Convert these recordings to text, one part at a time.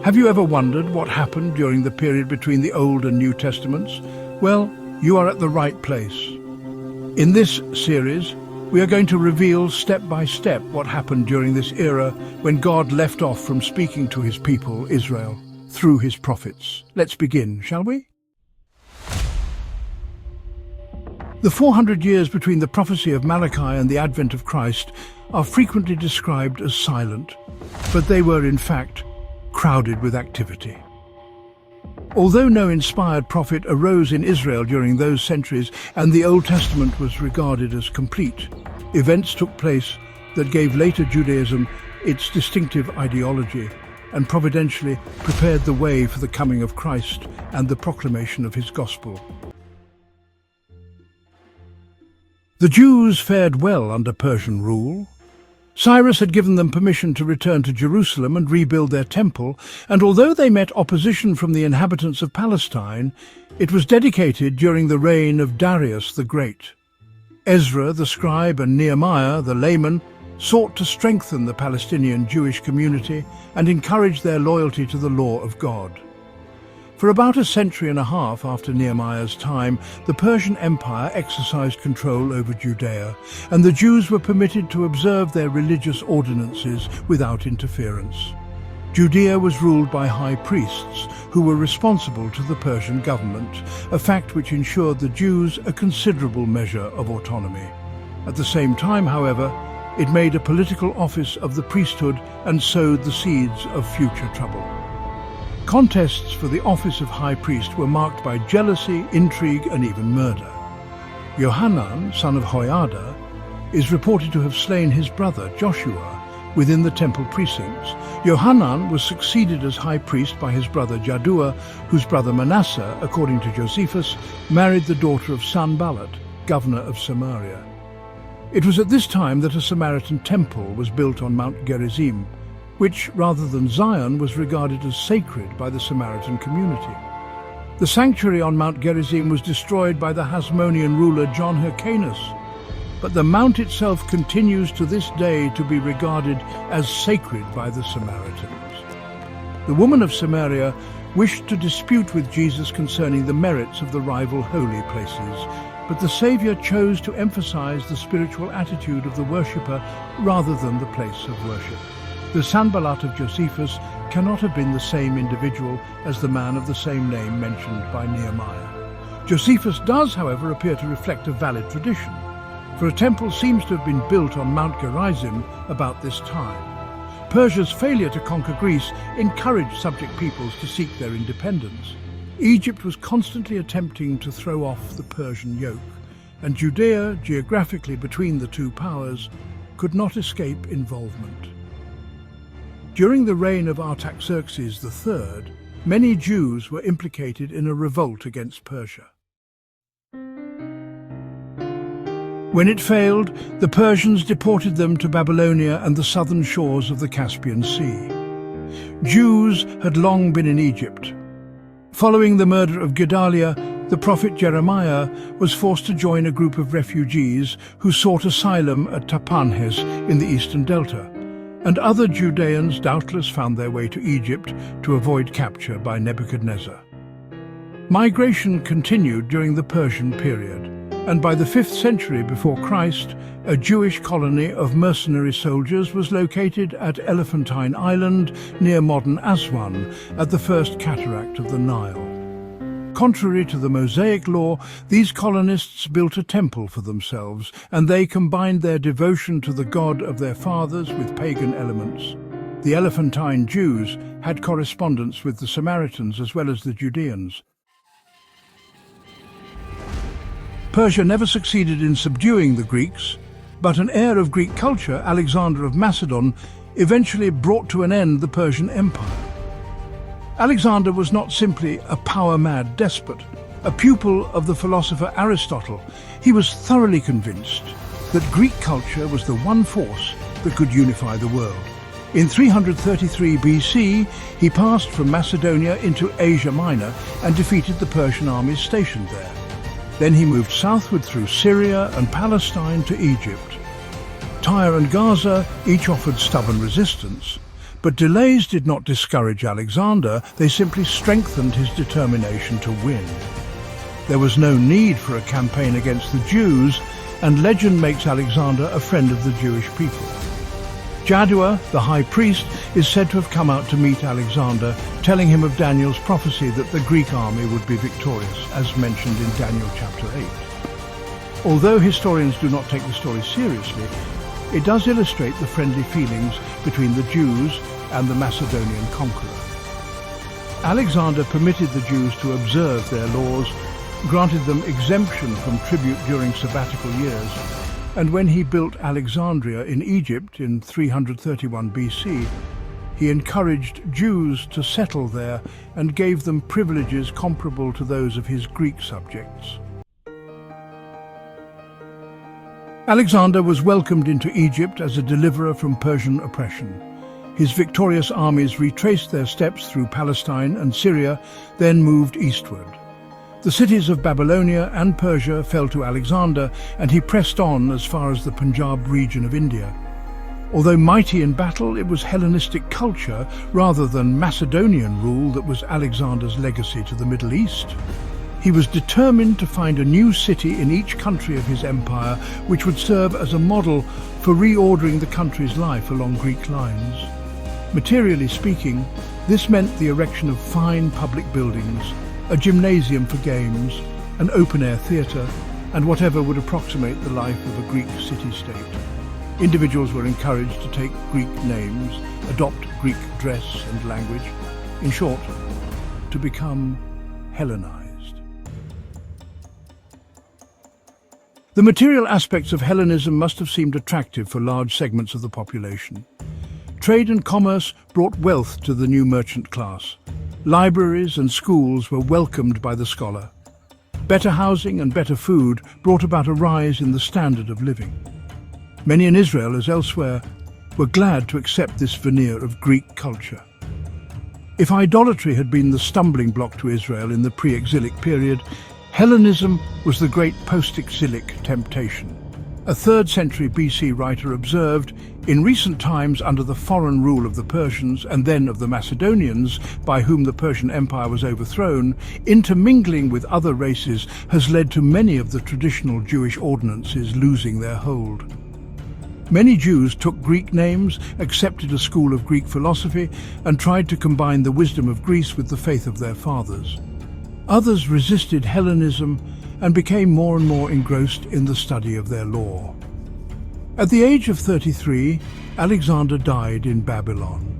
Have you ever wondered what happened during the period between the Old and New Testaments? Well, you are at the right place. In this series, we are going to reveal step by step what happened during this era when God left off from speaking to his people, Israel, through his prophets. Let's begin, shall we? The 400 years between the prophecy of Malachi and the advent of Christ are frequently described as silent, but they were in fact crowded with activity. Although no inspired prophet arose in Israel during those centuries and the Old Testament was regarded as complete, events took place that gave later Judaism its distinctive ideology and providentially prepared the way for the coming of Christ and the proclamation of his gospel. The Jews fared well under Persian rule. Cyrus had given them permission to return to Jerusalem and rebuild their temple, and although they met opposition from the inhabitants of Palestine, it was dedicated during the reign of Darius the Great. Ezra the scribe and Nehemiah the layman sought to strengthen the Palestinian Jewish community and encourage their loyalty to the law of God. For about a century and a half after Nehemiah's time, the Persian Empire exercised control over Judea, and the Jews were permitted to observe their religious ordinances without interference. Judea was ruled by high priests, who were responsible to the Persian government, a fact which ensured the Jews a considerable measure of autonomy. At the same time, however, it made a political office of the priesthood and sowed the seeds of future trouble. Contests for the office of high priest were marked by jealousy, intrigue, and even murder. Johanan, son of Joiada, is reported to have slain his brother Joshua within the temple precincts. Johanan was succeeded as high priest by his brother Jaddua, whose brother Manasseh, according to Josephus, married the daughter of Sanballat, governor of Samaria. It was at this time that a Samaritan temple was built on Mount Gerizim, which, rather than Zion, was regarded as sacred by the Samaritan community. The sanctuary on Mount Gerizim was destroyed by the Hasmonean ruler John Hyrcanus, but the mount itself continues to this day to be regarded as sacred by the Samaritans. The woman of Samaria wished to dispute with Jesus concerning the merits of the rival holy places, but the Saviour chose to emphasize the spiritual attitude of the worshipper rather than the place of worship. The Sanballat of Josephus cannot have been the same individual as the man of the same name mentioned by Nehemiah. Josephus does, however, appear to reflect a valid tradition, for a temple seems to have been built on Mount Gerizim about this time. Persia's failure to conquer Greece encouraged subject peoples to seek their independence. Egypt was constantly attempting to throw off the Persian yoke, and Judea, geographically between the two powers, could not escape involvement. During the reign of Artaxerxes III, many Jews were implicated in a revolt against Persia. When it failed, the Persians deported them to Babylonia and the southern shores of the Caspian Sea. Jews had long been in Egypt. Following the murder of Gedaliah, the prophet Jeremiah was forced to join a group of refugees who sought asylum at Tahpanhes in the eastern delta, and other Judeans doubtless found their way to Egypt to avoid capture by Nebuchadnezzar. Migration continued during the Persian period, and by the 5th century before Christ, a Jewish colony of mercenary soldiers was located at Elephantine Island near modern Aswan at the first cataract of the Nile. Contrary to the Mosaic law, these colonists built a temple for themselves, and they combined their devotion to the God of their fathers with pagan elements. The Elephantine Jews had correspondence with the Samaritans as well as the Judeans. Persia never succeeded in subduing the Greeks, but an heir of Greek culture, Alexander of Macedon, eventually brought to an end the Persian Empire. Alexander was not simply a power-mad despot, a pupil of the philosopher Aristotle. He was thoroughly convinced that Greek culture was the one force that could unify the world. In 333 BC, he passed from Macedonia into Asia Minor and defeated the Persian armies stationed there. Then he moved southward through Syria and Palestine to Egypt. Tyre and Gaza each offered stubborn resistance, But delays did not discourage Alexander, they simply strengthened his determination to win. There was no need for a campaign against the Jews, and legend makes Alexander a friend of the Jewish people. Jaddua, the high priest, is said to have come out to meet Alexander, telling him of Daniel's prophecy that the Greek army would be victorious, as mentioned in Daniel chapter 8. Although historians do not take the story seriously, it does illustrate the friendly feelings between the Jews and the Macedonian conqueror. Alexander permitted the Jews to observe their laws, granted them exemption from tribute during sabbatical years, and when he built Alexandria in Egypt in 331 BC, he encouraged Jews to settle there and gave them privileges comparable to those of his Greek subjects. Alexander was welcomed into Egypt as a deliverer from Persian oppression. His victorious armies retraced their steps through Palestine and Syria, then moved eastward. The cities of Babylonia and Persia fell to Alexander, and he pressed on as far as the Punjab region of India. Although mighty in battle, it was Hellenistic culture rather than Macedonian rule that was Alexander's legacy to the Middle East. He was determined to find a new city in each country of his empire which would serve as a model for reordering the country's life along Greek lines. Materially speaking, this meant the erection of fine public buildings, a gymnasium for games, an open-air theatre, and whatever would approximate the life of a Greek city-state. Individuals were encouraged to take Greek names, adopt Greek dress and language, in short, to become Hellenized. The material aspects of Hellenism must have seemed attractive for large segments of the population. Trade and commerce brought wealth to the new merchant class. Libraries and schools were welcomed by the scholar. Better housing and better food brought about a rise in the standard of living. Many in Israel, as elsewhere, were glad to accept this veneer of Greek culture. If idolatry had been the stumbling block to Israel in the pre-exilic period, Hellenism was the great post-exilic temptation. A 3rd century BC writer observed, in recent times under the foreign rule of the Persians and then of the Macedonians, by whom the Persian Empire was overthrown, intermingling with other races has led to many of the traditional Jewish ordinances losing their hold. Many Jews took Greek names, accepted a school of Greek philosophy, and tried to combine the wisdom of Greece with the faith of their fathers. Others resisted Hellenism and became more and more engrossed in the study of their law. At the age of 33, Alexander died in Babylon.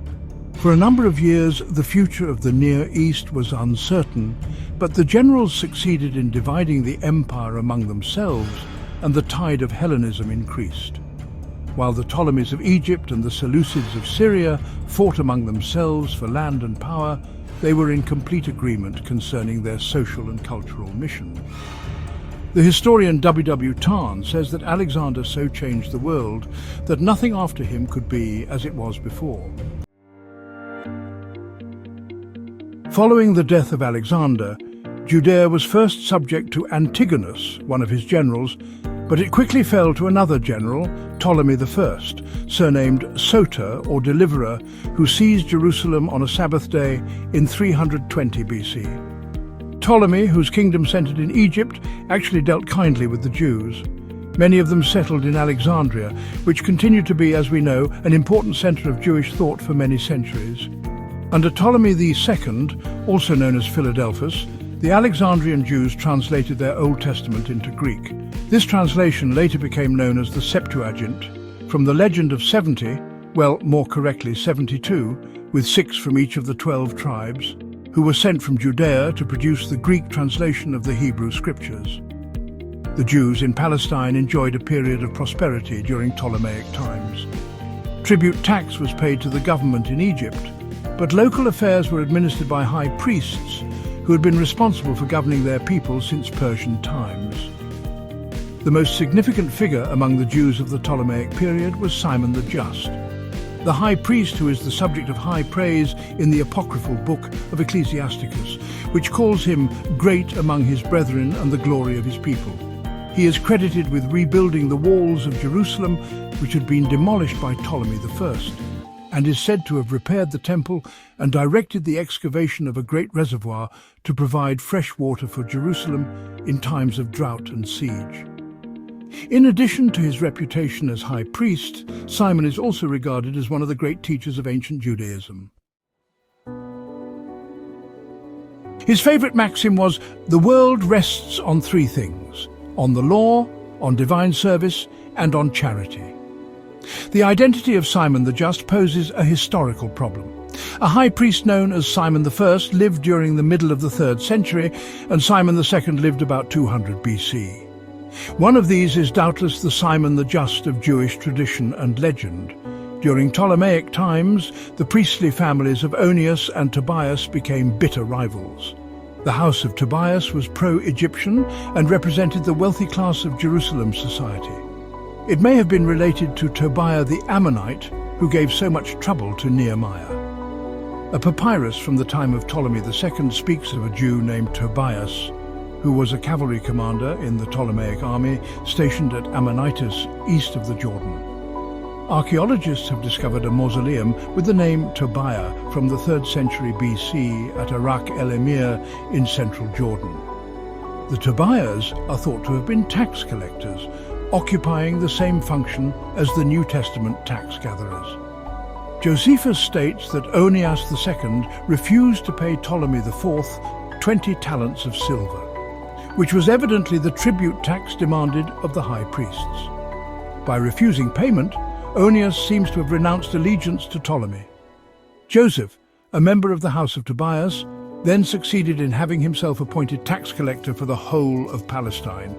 For a number of years, the future of the Near East was uncertain, but the generals succeeded in dividing the empire among themselves, and the tide of Hellenism increased. While the Ptolemies of Egypt and the Seleucids of Syria fought among themselves for land and power, they were in complete agreement concerning their social and cultural mission. The historian W. Tarn says that Alexander so changed the world that nothing after him could be as it was before. Following the death of Alexander, Judea was first subject to Antigonus, one of his generals, but it quickly fell to another general, Ptolemy I, surnamed Soter, or Deliverer, who seized Jerusalem on a Sabbath day in 320 BC. Ptolemy, whose kingdom centered in Egypt, actually dealt kindly with the Jews. Many of them settled in Alexandria, which continued to be, as we know, an important center of Jewish thought for many centuries. Under Ptolemy II, also known as Philadelphus, the Alexandrian Jews translated their Old Testament into Greek. This translation later became known as the Septuagint, from the legend of 70, well, more correctly 72, with 6 from each of the 12 tribes, who were sent from Judea to produce the Greek translation of the Hebrew Scriptures. The Jews in Palestine enjoyed a period of prosperity during Ptolemaic times. Tribute tax was paid to the government in Egypt, but local affairs were administered by high priests, who had been responsible for governing their people since Persian times. The most significant figure among the Jews of the Ptolemaic period was Simon the Just, the high priest who is the subject of high praise in the apocryphal book of Ecclesiasticus, which calls him great among his brethren and the glory of his people. He is credited with rebuilding the walls of Jerusalem, which had been demolished by Ptolemy I, and is said to have repaired the temple and directed the excavation of a great reservoir to provide fresh water for Jerusalem in times of drought and siege. In addition to his reputation as high priest, Simon is also regarded as one of the great teachers of ancient Judaism. His favorite maxim was, "The world rests on three things: on the law, on divine service, and on charity." The identity of Simon the Just poses a historical problem. A high priest known as Simon I lived during the middle of the 3rd century, and Simon II lived about 200 BC. One of these is doubtless the Simon the Just of Jewish tradition and legend. During Ptolemaic times, the priestly families of Onias and Tobias became bitter rivals. The house of Tobias was pro-Egyptian and represented the wealthy class of Jerusalem society. It may have been related to Tobiah the Ammonite, who gave so much trouble to Nehemiah. A papyrus from the time of Ptolemy II speaks of a Jew named Tobias, who was a cavalry commander in the Ptolemaic army stationed at Ammonitis, east of the Jordan. Archaeologists have discovered a mausoleum with the name Tobiah from the 3rd century BC at Arak el Emir in central Jordan. The Tobiahs are thought to have been tax collectors, occupying the same function as the New Testament tax gatherers. Josephus states that Onias II refused to pay Ptolemy IV 20 talents of silver, which was evidently the tribute tax demanded of the high priests. By refusing payment, Onias seems to have renounced allegiance to Ptolemy. Joseph, a member of the house of Tobias, then succeeded in having himself appointed tax collector for the whole of Palestine.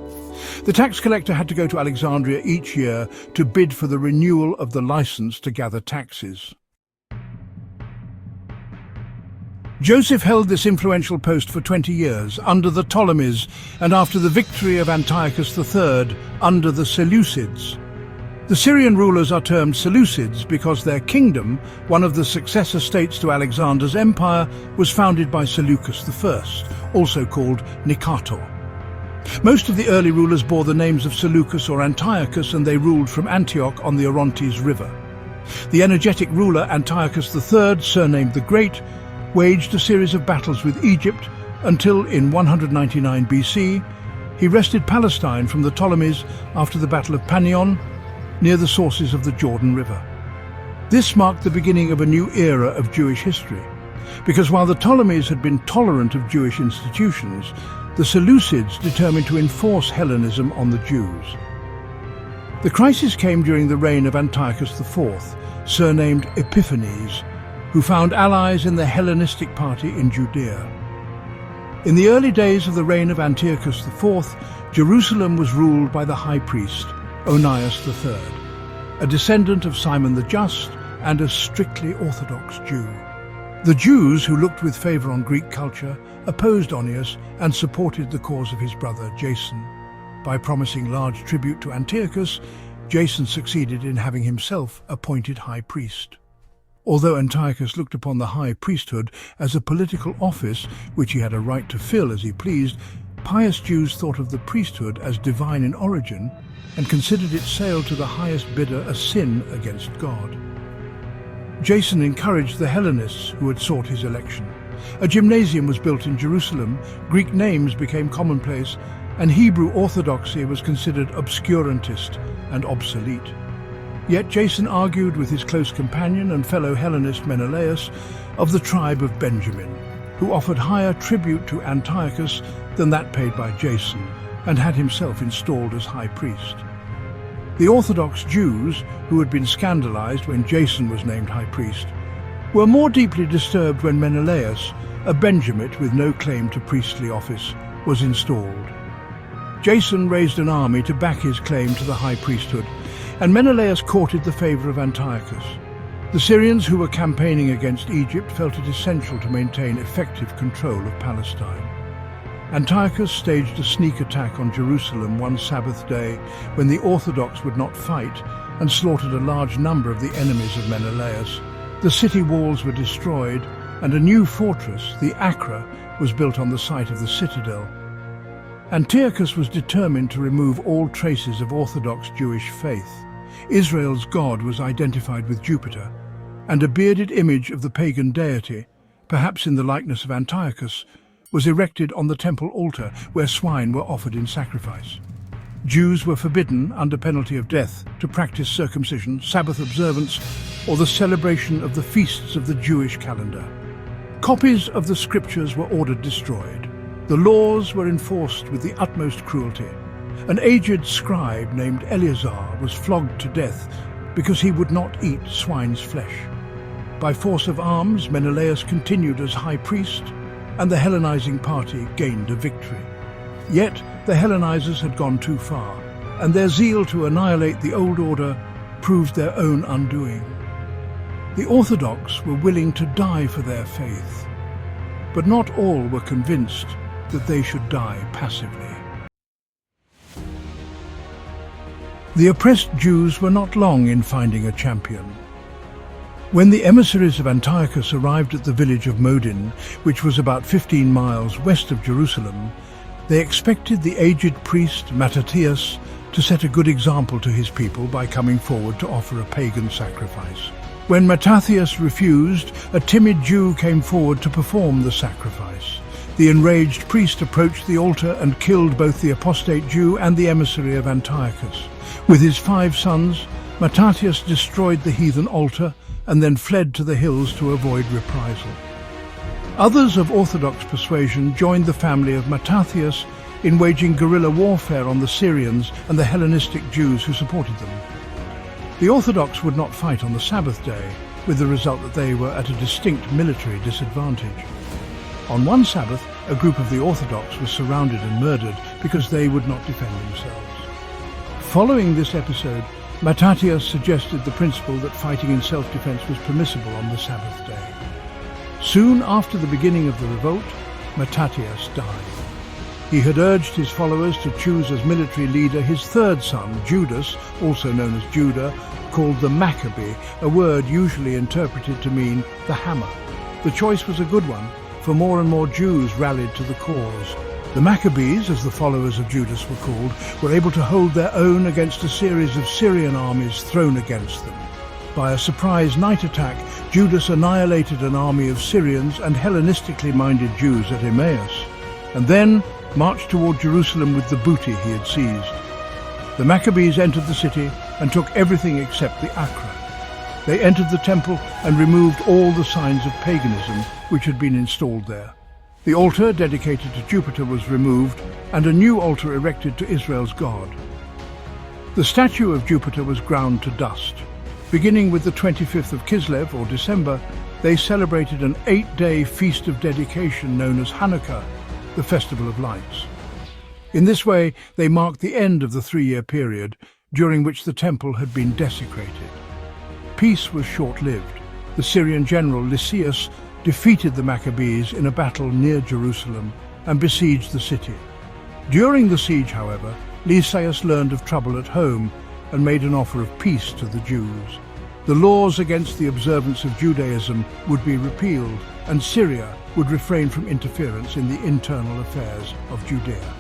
The tax collector had to go to Alexandria each year to bid for the renewal of the license to gather taxes. Joseph held this influential post for 20 years under the Ptolemies and after the victory of Antiochus III under the Seleucids. The Syrian rulers are termed Seleucids because their kingdom, one of the successor states to Alexander's empire, was founded by Seleucus I, also called Nicator. Most of the early rulers bore the names of Seleucus or Antiochus, and they ruled from Antioch on the Orontes River. The energetic ruler Antiochus III, surnamed the Great, waged a series of battles with Egypt until, in 199 BC, he wrested Palestine from the Ptolemies after the Battle of Panion, near the sources of the Jordan River. This marked the beginning of a new era of Jewish history, because while the Ptolemies had been tolerant of Jewish institutions, the Seleucids determined to enforce Hellenism on the Jews. The crisis came during the reign of Antiochus IV, surnamed Epiphanes, who found allies in the Hellenistic party in Judea. In the early days of the reign of Antiochus IV, Jerusalem was ruled by the high priest, Onias III, a descendant of Simon the Just and a strictly Orthodox Jew. The Jews, who looked with favour on Greek culture, opposed Onias and supported the cause of his brother Jason. By promising large tribute to Antiochus, Jason succeeded in having himself appointed high priest. Although Antiochus looked upon the high priesthood as a political office which he had a right to fill as he pleased, pious Jews thought of the priesthood as divine in origin and considered its sale to the highest bidder a sin against God. Jason encouraged the Hellenists who had sought his election. A gymnasium was built in Jerusalem, Greek names became commonplace, and Hebrew orthodoxy was considered obscurantist and obsolete. Yet Jason argued with his close companion and fellow Hellenist Menelaus of the tribe of Benjamin, who offered higher tribute to Antiochus than that paid by Jason, and had himself installed as high priest. The Orthodox Jews, who had been scandalized when Jason was named high priest, were more deeply disturbed when Menelaus, a Benjamite with no claim to priestly office, was installed. Jason raised an army to back his claim to the high priesthood, and Menelaus courted the favor of Antiochus. The Syrians, who were campaigning against Egypt, felt it essential to maintain effective control of Palestine. Antiochus staged a sneak attack on Jerusalem one Sabbath day when the Orthodox would not fight, and slaughtered a large number of the enemies of Menelaus. The city walls were destroyed, and a new fortress, the Acra, was built on the site of the citadel. Antiochus was determined to remove all traces of Orthodox Jewish faith. Israel's God was identified with Jupiter, and a bearded image of the pagan deity, perhaps in the likeness of Antiochus, was erected on the temple altar where swine were offered in sacrifice. Jews were forbidden, under penalty of death, to practice circumcision, Sabbath observance, or the celebration of the feasts of the Jewish calendar. Copies of the scriptures were ordered destroyed. The laws were enforced with the utmost cruelty. An aged scribe named Eleazar was flogged to death because he would not eat swine's flesh. By force of arms, Menelaus continued as high priest, and the Hellenizing party gained a victory. Yet the Hellenizers had gone too far, and their zeal to annihilate the old order proved their own undoing. The Orthodox were willing to die for their faith, but not all were convinced that they should die passively. The oppressed Jews were not long in finding a champion. When the emissaries of Antiochus arrived at the village of Modin, which was about 15 miles west of Jerusalem, they expected the aged priest Mattathias to set a good example to his people by coming forward to offer a pagan sacrifice. When Mattathias refused, a timid Jew came forward to perform the sacrifice. The enraged priest approached the altar and killed both the apostate Jew and the emissary of Antiochus. With his 5 sons, Mattathias destroyed the heathen altar and then fled to the hills to avoid reprisal. Others of Orthodox persuasion joined the family of Mattathias in waging guerrilla warfare on the Syrians and the Hellenistic Jews who supported them. The Orthodox would not fight on the Sabbath day, with the result that they were at a distinct military disadvantage. On one Sabbath, a group of the Orthodox was surrounded and murdered because they would not defend themselves. Following this episode, Mattathias suggested the principle that fighting in self-defense was permissible on the Sabbath day. Soon after the beginning of the revolt, Mattathias died. He had urged his followers to choose as military leader his 3rd son, Judas, also known as Judah, called the Maccabee, a word usually interpreted to mean the hammer. The choice was a good one, for more and more Jews rallied to the cause. The Maccabees, as the followers of Judas were called, were able to hold their own against a series of Syrian armies thrown against them. By a surprise night attack, Judas annihilated an army of Syrians and Hellenistically minded Jews at Emmaus, and then marched toward Jerusalem with the booty he had seized. The Maccabees entered the city and took everything except the Acra. They entered the temple and removed all the signs of paganism which had been installed there. The altar dedicated to Jupiter was removed and a new altar erected to Israel's God. The statue of Jupiter was ground to dust. Beginning with the 25th of Kislev, or December, they celebrated an 8-day feast of dedication known as Hanukkah, the Festival of Lights. In this way, they marked the end of the 3-year period during which the temple had been desecrated. Peace was short-lived. The Syrian general Lysias defeated the Maccabees in a battle near Jerusalem and besieged the city. During the siege, however, Lysias learned of trouble at home and made an offer of peace to the Jews. The laws against the observance of Judaism would be repealed, and Syria would refrain from interference in the internal affairs of Judea.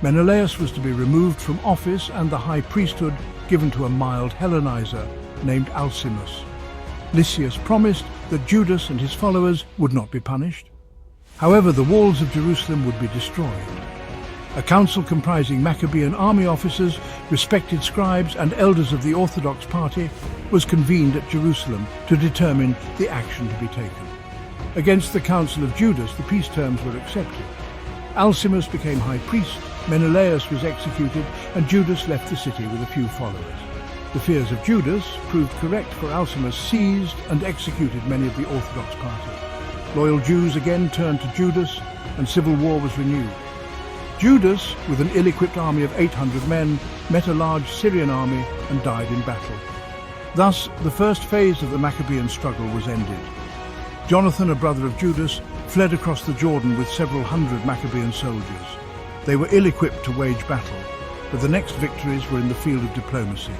Menelaus was to be removed from office and the high priesthood given to a mild Hellenizer named Alcimus. Lysias promised that Judas and his followers would not be punished. However, the walls of Jerusalem would be destroyed. A council comprising Maccabean army officers, respected scribes and elders of the Orthodox party was convened at Jerusalem to determine the action to be taken. Against the Council of Judas, the peace terms were accepted. Alcimus became high priest, Menelaus was executed, and Judas left the city with a few followers. The fears of Judas proved correct, for Alcimus seized and executed many of the Orthodox party. Loyal Jews again turned to Judas, and civil war was renewed. Judas, with an ill-equipped army of 800 men, met a large Syrian army and died in battle. Thus, the first phase of the Maccabean struggle was ended. Jonathan, a brother of Judas, fled across the Jordan with several hundred Maccabean soldiers. They were ill-equipped to wage battle, but the next victories were in the field of diplomacy.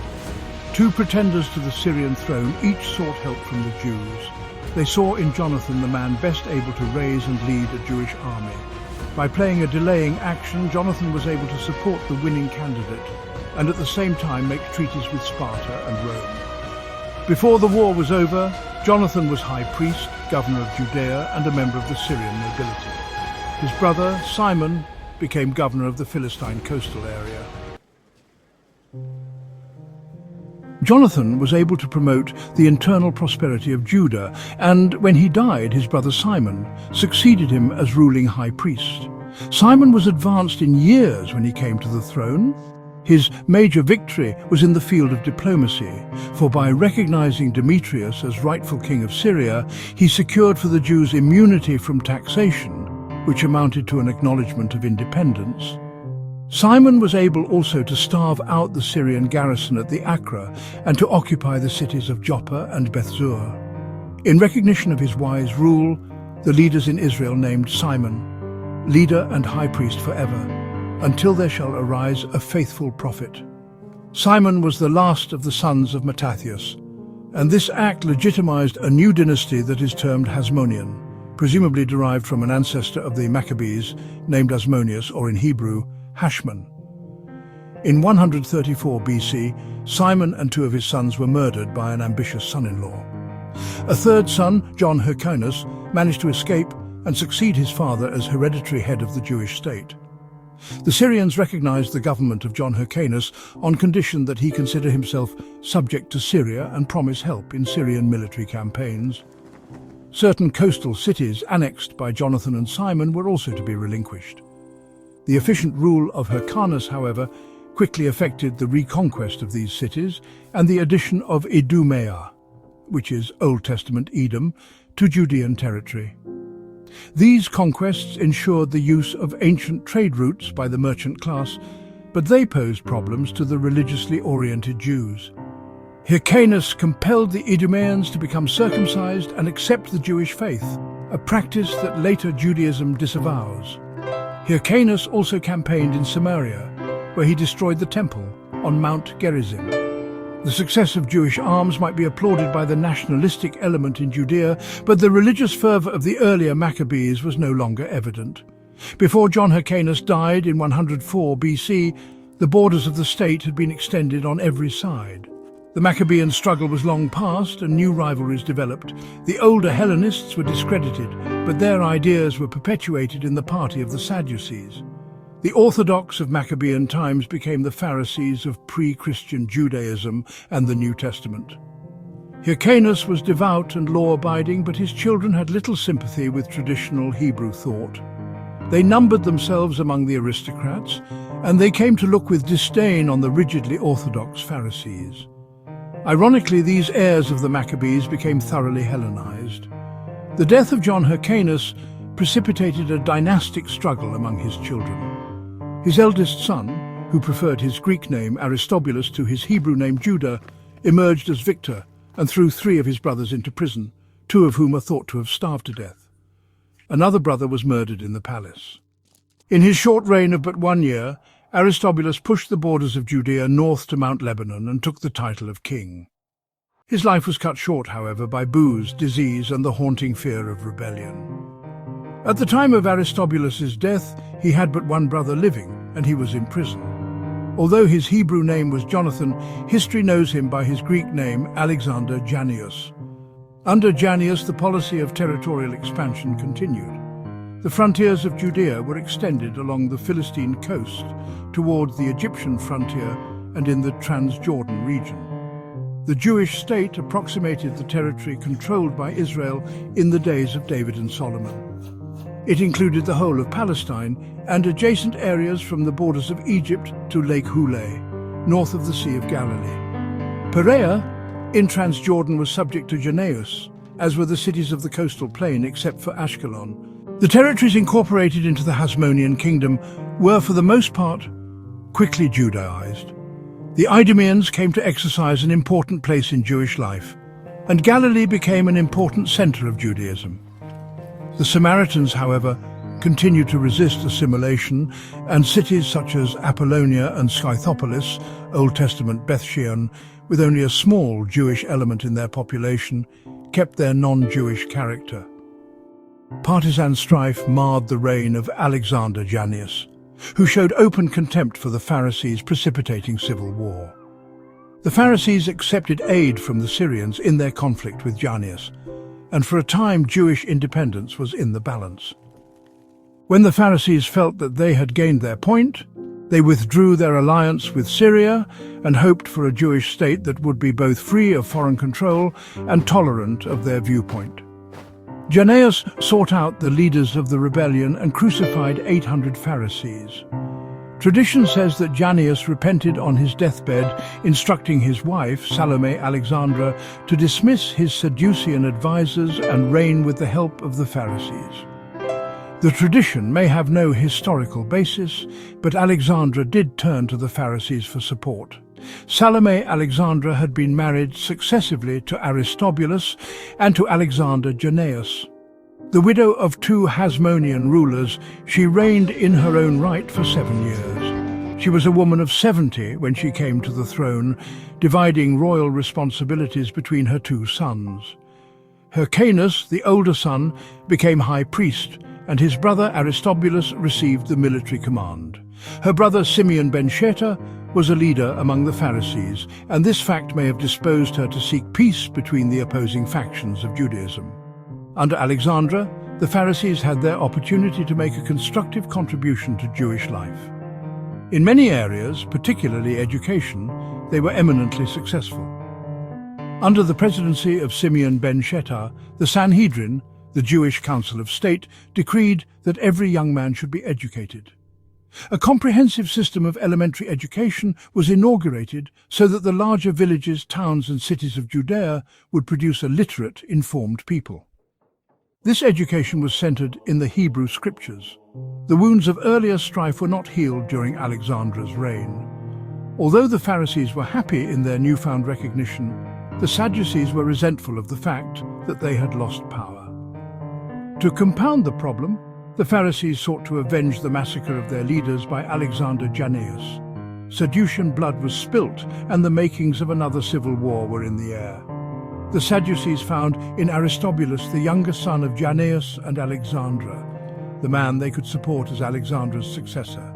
2 pretenders to the Syrian throne each sought help from the Jews. They saw in Jonathan the man best able to raise and lead a Jewish army. By playing a delaying action, Jonathan was able to support the winning candidate and at the same time make treaties with Sparta and Rome. Before the war was over, Jonathan was high priest, governor of Judea, and a member of the Syrian nobility. His brother, Simon, became governor of the Philistine coastal area. Jonathan was able to promote the internal prosperity of Judah, and when he died, his brother Simon succeeded him as ruling high priest. Simon was advanced in years when he came to the throne. His major victory was in the field of diplomacy, for by recognizing Demetrius as rightful king of Syria, he secured for the Jews immunity from taxation, which amounted to an acknowledgement of independence. Simon was able also to starve out the Syrian garrison at the Acra and to occupy the cities of Joppa and Bethzur. In recognition of his wise rule, the leaders in Israel named Simon, leader and high priest forever, until there shall arise a faithful prophet. Simon was the last of the sons of Mattathias, and this act legitimized a new dynasty that is termed Hasmonean, presumably derived from an ancestor of the Maccabees named Asmoneus, or in Hebrew, Hashman. In 134 BC, Simon and two of his sons were murdered by an ambitious son-in-law. A third son, John Hyrcanus, managed to escape and succeed his father as hereditary head of the Jewish state. The Syrians recognized the government of John Hyrcanus on condition that he consider himself subject to Syria and promise help in Syrian military campaigns. Certain coastal cities annexed by Jonathan and Simon were also to be relinquished. The efficient rule of Hyrcanus, however, quickly affected the reconquest of these cities and the addition of Idumea, which is Old Testament Edom, to Judean territory. These conquests ensured the use of ancient trade routes by the merchant class, but they posed problems to the religiously oriented Jews. Hyrcanus compelled the Idumeans to become circumcised and accept the Jewish faith, a practice that later Judaism disavows. Hyrcanus also campaigned in Samaria, where he destroyed the temple on Mount Gerizim. The success of Jewish arms might be applauded by the nationalistic element in Judea, but the religious fervor of the earlier Maccabees was no longer evident. Before John Hyrcanus died in 104 BC, the borders of the state had been extended on every side. The Maccabean struggle was long past and new rivalries developed. The older Hellenists were discredited, but their ideas were perpetuated in the party of the Sadducees. The Orthodox of Maccabean times became the Pharisees of pre-Christian Judaism and the New Testament. Hyrcanus was devout and law-abiding, but his children had little sympathy with traditional Hebrew thought. They numbered themselves among the aristocrats, and they came to look with disdain on the rigidly orthodox Pharisees. Ironically, these heirs of the Maccabees became thoroughly Hellenized. The death of John Hyrcanus precipitated a dynastic struggle among his children. His eldest son, who preferred his Greek name Aristobulus to his Hebrew name Judah, emerged as victor and threw 3 of his brothers into prison, 2 of whom are thought to have starved to death. Another brother was murdered in the palace. In his short reign of but 1 year, Aristobulus pushed the borders of Judea north to Mount Lebanon and took the title of king. His life was cut short, however, by booze, disease, and the haunting fear of rebellion. At the time of Aristobulus's death, he had but 1 brother living, and he was in prison. Although his Hebrew name was Jonathan, history knows him by his Greek name Alexander Jannaeus. Under Jannaeus, the policy of territorial expansion continued. The frontiers of Judea were extended along the Philistine coast towards the Egyptian frontier and in the Transjordan region. The Jewish state approximated the territory controlled by Israel in the days of David and Solomon. It included the whole of Palestine and adjacent areas from the borders of Egypt to Lake Huleh, north of the Sea of Galilee. Perea, in Transjordan, was subject to Jannaeus, as were the cities of the coastal plain except for Ashkelon. The territories incorporated into the Hasmonean kingdom were, for the most part, quickly Judaized. The Idumeans came to exercise an important place in Jewish life, and Galilee became an important center of Judaism. The Samaritans, however, continued to resist assimilation, and cities such as Apollonia and Scythopolis, Old Testament Bethshean, with only a small Jewish element in their population, kept their non-Jewish character. Partisan strife marred the reign of Alexander Jannaeus, who showed open contempt for the Pharisees, precipitating civil war. The Pharisees accepted aid from the Syrians in their conflict with Janneus, and for a time Jewish independence was in the balance. When the Pharisees felt that they had gained their point, they withdrew their alliance with Syria and hoped for a Jewish state that would be both free of foreign control and tolerant of their viewpoint. Janneus sought out the leaders of the rebellion and crucified 800 Pharisees. Tradition says that Janneus repented on his deathbed, instructing his wife, Salome Alexandra, to dismiss his Sadducean advisors and reign with the help of the Pharisees. The tradition may have no historical basis, but Alexandra did turn to the Pharisees for support. Salome Alexandra had been married successively to Aristobulus and to Alexander Janneus. The widow of two Hasmonean rulers, she reigned in her own right for 7 years. She was a woman of 70 when she came to the throne, dividing royal responsibilities between her two sons. Hyrcanus, the older son, became high priest, and his brother Aristobulus received the military command. Her brother Simeon ben Sheta was a leader among the Pharisees, and this fact may have disposed her to seek peace between the opposing factions of Judaism. Under Alexandra, the Pharisees had their opportunity to make a constructive contribution to Jewish life. In many areas, particularly education, they were eminently successful. Under the presidency of Simeon ben Sheta, the Sanhedrin, the Jewish Council of State, decreed that every young man should be educated. A comprehensive system of elementary education was inaugurated so that the larger villages, towns and cities of Judea would produce a literate, informed people. This education was centered in the Hebrew Scriptures. The wounds of earlier strife were not healed during Alexandra's reign. Although the Pharisees were happy in their newfound recognition, the Sadducees were resentful of the fact that they had lost power. To compound the problem, the Pharisees sought to avenge the massacre of their leaders by Alexander Janneus. Sadducean blood was spilt, and the makings of another civil war were in the air. The Sadducees found in Aristobulus, the younger son of Janneus and Alexandra, the man they could support as Alexandra's successor.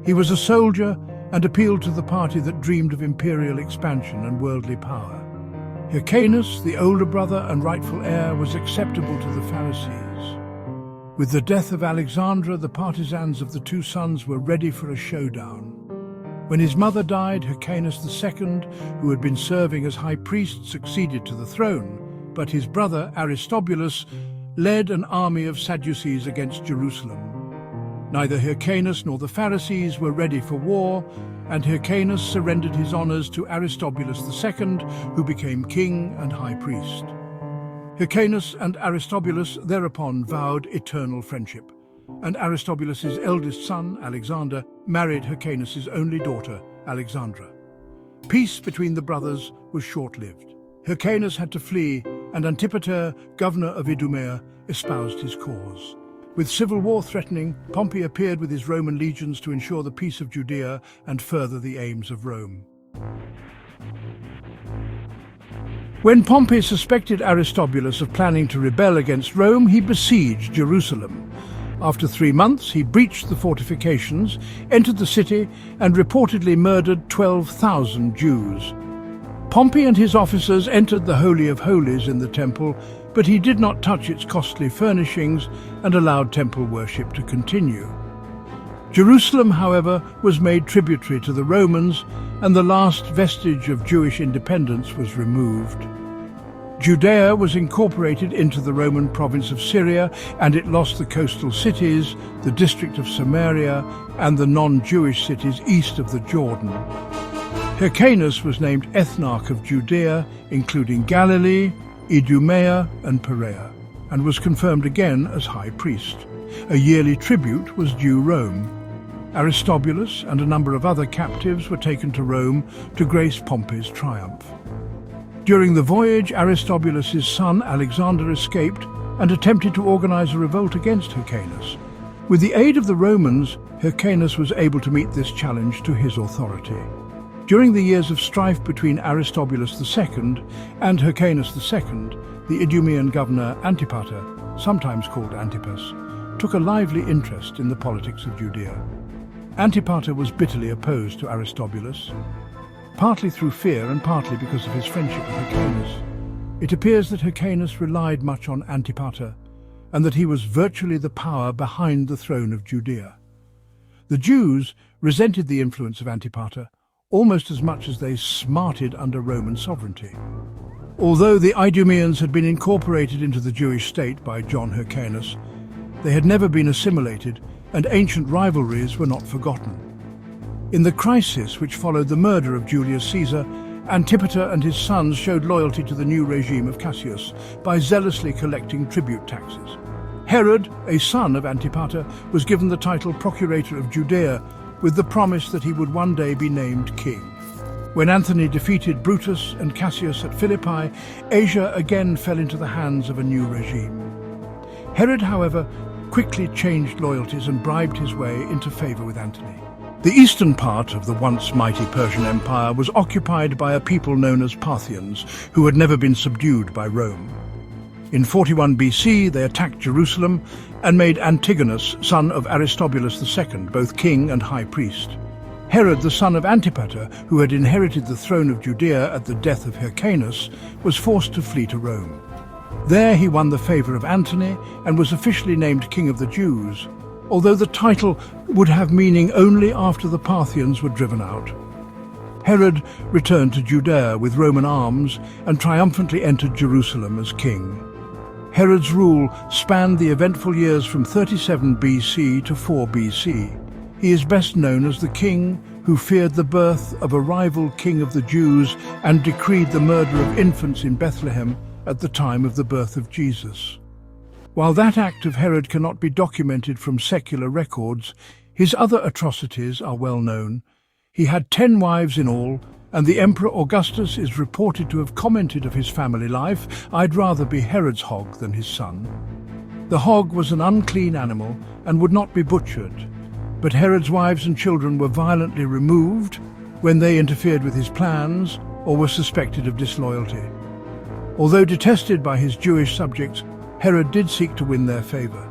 He was a soldier and appealed to the party that dreamed of imperial expansion and worldly power. Hyrcanus, the older brother and rightful heir, was acceptable to the Pharisees. With the death of Alexandra, the partisans of the two sons were ready for a showdown. When his mother died, Hyrcanus II, who had been serving as high priest, succeeded to the throne, but his brother Aristobulus led an army of Sadducees against Jerusalem. Neither Hyrcanus nor the Pharisees were ready for war, and Hyrcanus surrendered his honors to Aristobulus II, who became king and high priest. Hyrcanus and Aristobulus thereupon vowed eternal friendship, and Aristobulus' eldest son, Alexander, married Hyrcanus' only daughter, Alexandra. Peace between the brothers was short-lived. Hyrcanus had to flee, and Antipater, governor of Idumea, espoused his cause. With civil war threatening, Pompey appeared with his Roman legions to ensure the peace of Judea and further the aims of Rome. When Pompey suspected Aristobulus of planning to rebel against Rome, he besieged Jerusalem. After 3 months, he breached the fortifications, entered the city, and reportedly murdered 12,000 Jews. Pompey and his officers entered the Holy of Holies in the temple, but he did not touch its costly furnishings and allowed temple worship to continue. Jerusalem, however, was made tributary to the Romans, and the last vestige of Jewish independence was removed. Judea was incorporated into the Roman province of Syria, and it lost the coastal cities, the district of Samaria, and the non-Jewish cities east of the Jordan. Hyrcanus was named ethnarch of Judea, including Galilee, Idumea, and Perea, and was confirmed again as high priest. A yearly tribute was due Rome. Aristobulus and a number of other captives were taken to Rome to grace Pompey's triumph. During the voyage, Aristobulus' son Alexander escaped and attempted to organize a revolt against Hyrcanus. With the aid of the Romans, Hyrcanus was able to meet this challenge to his authority. During the years of strife between Aristobulus II and Hyrcanus II, the Idumean governor Antipater, sometimes called Antipas, took a lively interest in the politics of Judea. Antipater was bitterly opposed to Aristobulus. partly through fear and partly because of his friendship with Hyrcanus. It appears that Hyrcanus relied much on Antipater, and that he was virtually the power behind the throne of Judea. The Jews resented the influence of Antipater almost as much as they smarted under Roman sovereignty. Although the Idumeans had been incorporated into the Jewish state by John Hyrcanus, they had never been assimilated, and ancient rivalries were not forgotten. In the crisis which followed the murder of Julius Caesar, Antipater and his sons showed loyalty to the new regime of Cassius by zealously collecting tribute taxes. Herod, a son of Antipater, was given the title Procurator of Judea, with the promise that he would one day be named king. When Antony defeated Brutus and Cassius at Philippi, Asia again fell into the hands of a new regime. Herod, however, quickly changed loyalties and bribed his way into favor with Antony. The eastern part of the once mighty Persian Empire was occupied by a people known as Parthians, who had never been subdued by Rome. In 41 BC, they attacked Jerusalem and made Antigonus, son of Aristobulus II, both king and high priest. Herod, the son of Antipater, who had inherited the throne of Judea at the death of Hyrcanus, was forced to flee to Rome. There he won the favor of Antony and was officially named King of the Jews, although the title would have meaning only after the Parthians were driven out. Herod returned to Judea with Roman arms and triumphantly entered Jerusalem as king. Herod's rule spanned the eventful years from 37 BC to 4 BC. He is best known as the king who feared the birth of a rival king of the Jews and decreed the murder of infants in Bethlehem at the time of the birth of Jesus. While that act of Herod cannot be documented from secular records, his other atrocities are well known. He had 10 wives in all, and the Emperor Augustus is reported to have commented of his family life, "I'd rather be Herod's hog than his son." The hog was an unclean animal and would not be butchered, but Herod's wives and children were violently removed when they interfered with his plans or were suspected of disloyalty. Although detested by his Jewish subjects, Herod did seek to win their favor.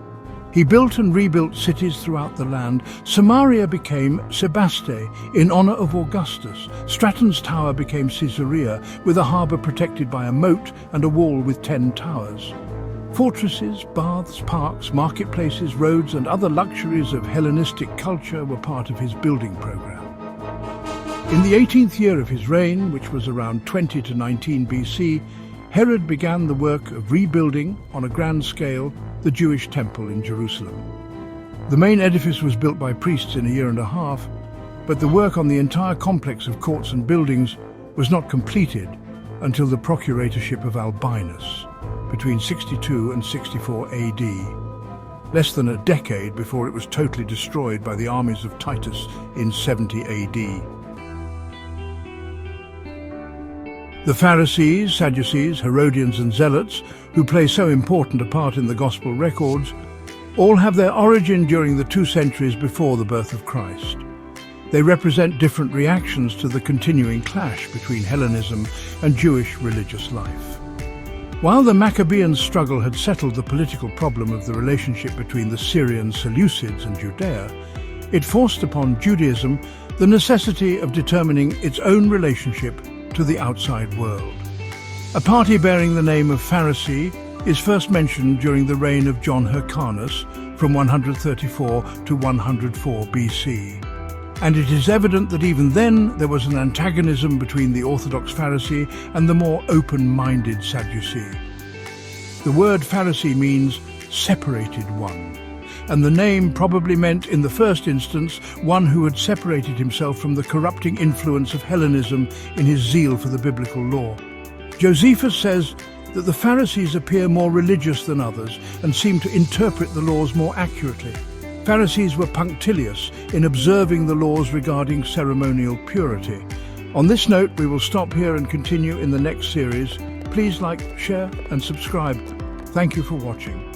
He built and rebuilt cities throughout the land. Samaria became Sebaste in honor of Augustus. Stratton's Tower became Caesarea, with a harbor protected by a moat and a wall with 10 towers. Fortresses, baths, parks, marketplaces, roads, and other luxuries of Hellenistic culture were part of his building program. In the 18th year of his reign, which was around 20 to 19 BC, Herod began the work of rebuilding, on a grand scale, the Jewish temple in Jerusalem. The main edifice was built by priests in a year and a half, but the work on the entire complex of courts and buildings was not completed until the procuratorship of Albinus, between 62 and 64 AD, less than a decade before it was totally destroyed by the armies of Titus in 70 AD. The Pharisees, Sadducees, Herodians and Zealots, who play so important a part in the Gospel records, all have their origin during the 2 centuries before the birth of Christ. They represent different reactions to the continuing clash between Hellenism and Jewish religious life. While the Maccabean struggle had settled the political problem of the relationship between the Syrian Seleucids and Judea, it forced upon Judaism the necessity of determining its own relationship to the outside world. A party bearing the name of Pharisee is first mentioned during the reign of John Hyrcanus from 134 to 104 BC. And it is evident that even then there was an antagonism between the Orthodox Pharisee and the more open-minded Sadducee. The word Pharisee means separated one, and the name probably meant in the first instance one who had separated himself from the corrupting influence of Hellenism in his zeal for the biblical law. Josephus says that the Pharisees appear more religious than others and seem to interpret the laws more accurately. Pharisees were punctilious in observing the laws regarding ceremonial purity. On this note, we will stop here and continue in the next series. Please like, share and subscribe. Thank you for watching.